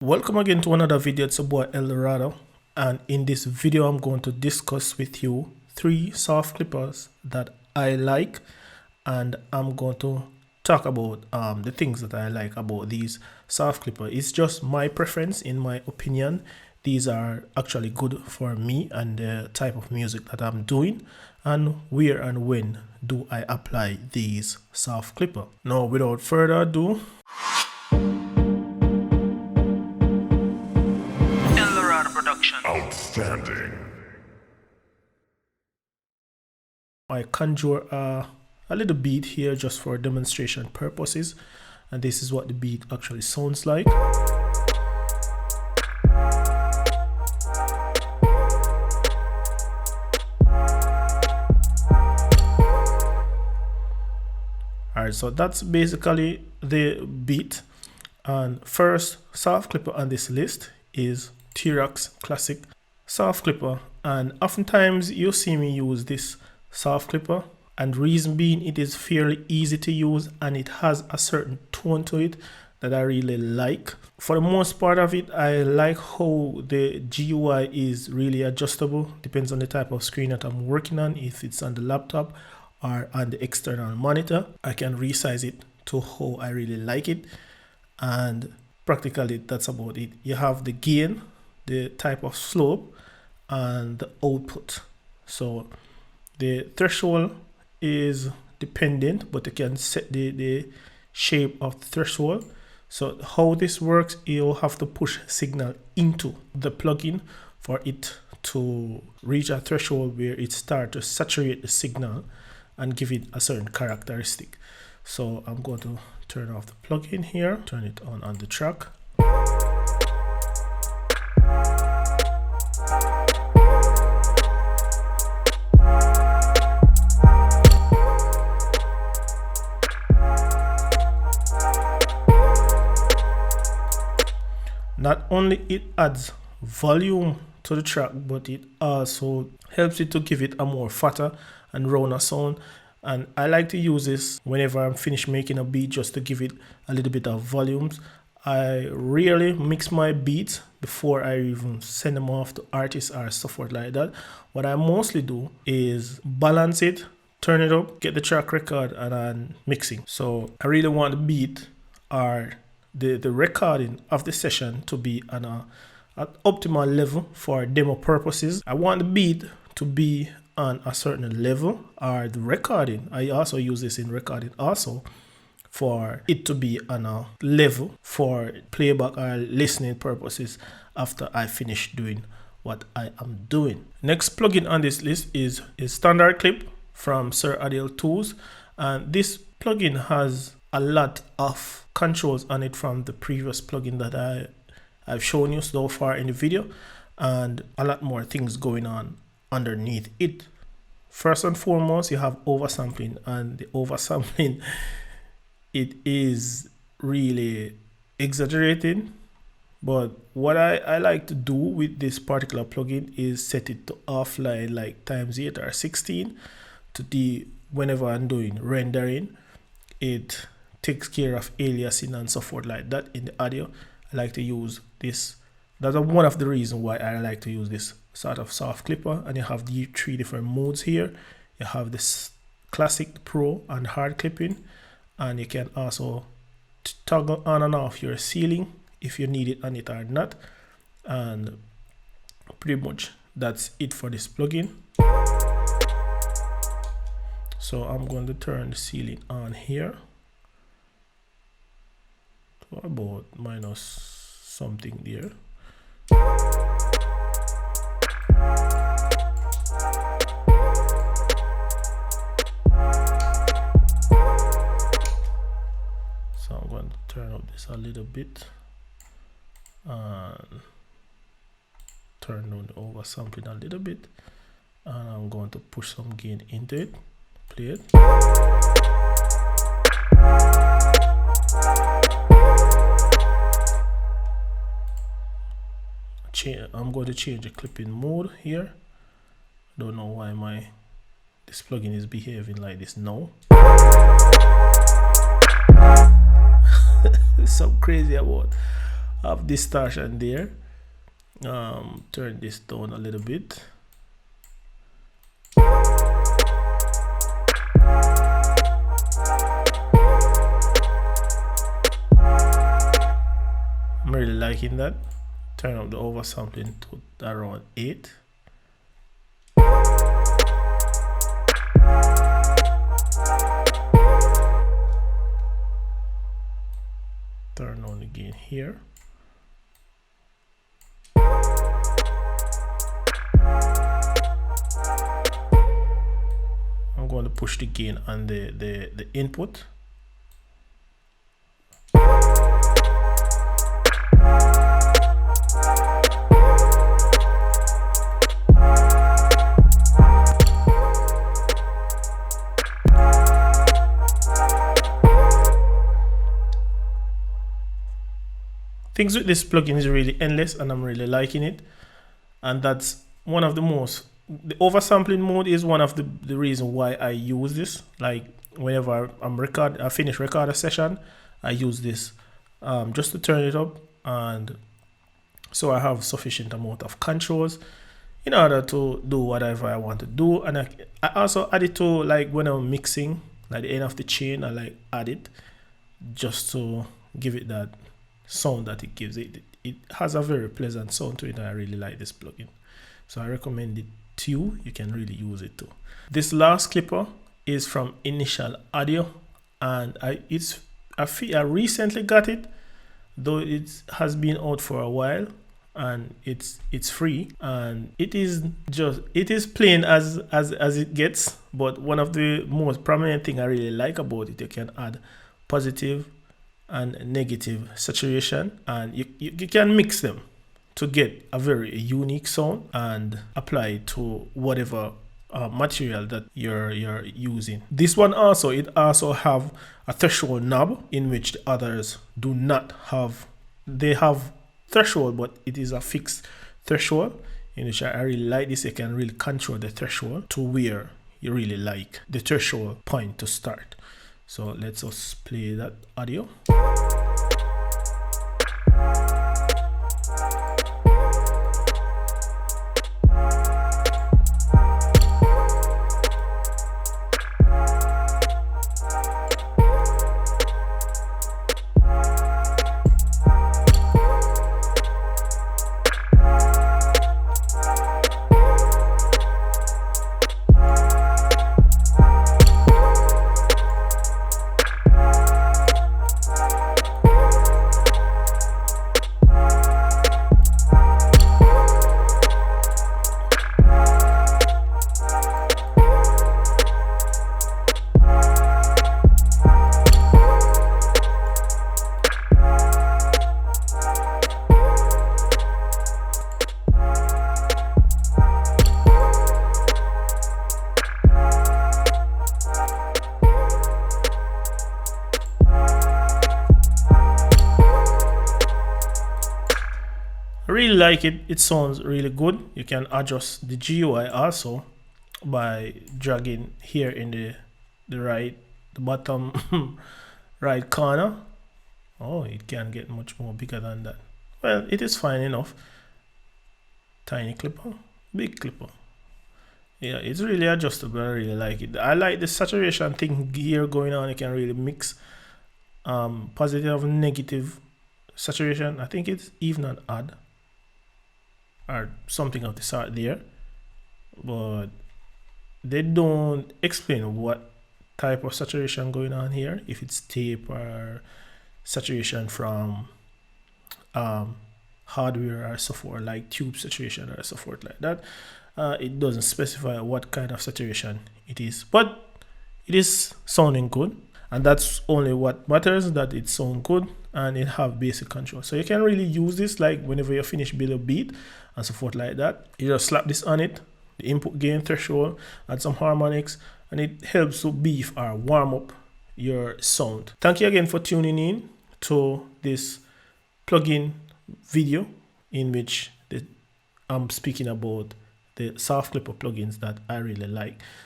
Welcome again to another video. It's your boy Eldorado, and in this video I'm going to discuss with you 3 soft clippers that I like, and I'm going to talk about the things that I like about these soft clippers. It's just my preference. In my opinion, these are actually good for me and the type of music that I'm doing, and where and when do I apply these soft clipper. Now without further ado, outstanding. I conjure a little beat here just for demonstration purposes, and this is what the beat actually sounds like. Alright, so that's basically the beat. And first soft clipper on this list is T-Rock's classic soft clipper, and oftentimes you see me use this soft clipper, and reason being it is fairly easy to use and it has a certain tone to it that I really like. For the most part of it, I like how the GUI is really adjustable, depends on the type of screen that I'm working on. If it's on the laptop or on the external monitor, I can resize it to how I really like it, and practically that's about it. You have the gain, the type of slope, and the output. So the threshold is dependent, but you can set the shape of the threshold. So how this works, you'll have to push signal into the plugin for it to reach a threshold where it starts to saturate the signal and give it a certain characteristic. So I'm going to turn off the plugin here, turn it on the track. Not only it adds volume to the track, but it also helps it to give it a more fatter and rounder sound. And I like to use this whenever I'm finished making a beat, just to give it a little bit of volumes. I rarely mix my beats before I even send them off to artists or stuff like that. What I mostly do is balance it, turn it up, get the track record, and then mixing. So I really want the beat or the recording of the session to be on an optimal level for demo purposes. I want the beat to be on a certain level, or the recording, I also use this in recording also, for it to be on a level for playback or listening purposes after I finish doing what I am doing. Next plugin on this list is Standard Clip from Sir Adele Tools, and this plugin has a lot of controls on it from the previous plugin that I've shown you so far in the video, and a lot more things going on underneath it. First and foremost, you have oversampling, and the oversampling, it is really exaggerated, but what I like to do with this particular plugin is set it to offline, like ×8 or 16, to whenever I'm doing rendering, it takes care of aliasing and so forth like that in the audio. I like to use this. That's one of the reasons why I like to use this sort of soft clipper. And you have the 3 different modes here. You have this classic, pro, and hard clipping, and you can also toggle on and off your ceiling if you need it on it or not. And pretty much that's it for this plugin. So I'm going to turn the ceiling on here to about minus something there. So I'm going to turn up this a little bit and turn down the oversampling a little bit, and I'm going to push some gain into it. Play it. I'm going to change the clipping mode here. Don't know why this plugin is behaving like this now. It's so crazy about have distortion there. Turn this down a little bit. I'm really liking that. Turn up the oversampling to around 8. Turn on again here. I'm going to push the gain on the input. Things with this plugin is really endless and I'm really liking it. And that's one of the most, the oversampling mode is one of the reason why I use this. Like whenever I finish record a session, I use this just to turn it up, and so I have sufficient amount of controls in order to do whatever I want to do. And I also add it to, like when I'm mixing, like the end of the chain, I like add it just to give it that sound that it gives. It has a very pleasant sound to it, and I really like this plugin, so I recommend it to you. You can really use it too. This last clipper is from Initial Audio, and I recently got it, though it has been out for a while, and it's free, and it is plain as it gets. But one of the most prominent thing I really like about it, you can add positive and negative saturation, and you can mix them to get a very unique sound and apply it to whatever material that you're using. This one also, it also have a threshold knob, in which the others do not have. They have threshold, but it is a fixed threshold, in which I really like this. You can really control the threshold to where you really like the threshold point to start. So let's just play that audio. I really like it. It sounds really good. You can adjust the GUI also by dragging here in the bottom right corner. Oh, it can get much more bigger than that. Well, it is fine enough. Tiny clipper, big clipper. Yeah, it's really adjustable. I really like it. I like the saturation thing here going on. You can really mix positive and negative saturation. I think it's even an odd or something of the sort there, but they don't explain what type of saturation going on here, if it's tape or saturation from hardware or so forth, like tube saturation or so forth like that. It doesn't specify what kind of saturation it is, but it is sounding good, and that's only what matters, that it sounds good and it have basic control. So you can really use this like whenever you finish build a beat and so forth like that. You just slap this on it, the input gain threshold, add some harmonics, and it helps to beef or warm up your sound. Thank you again for tuning in to this plugin video in which I'm speaking about the soft clipper plugins that I really like.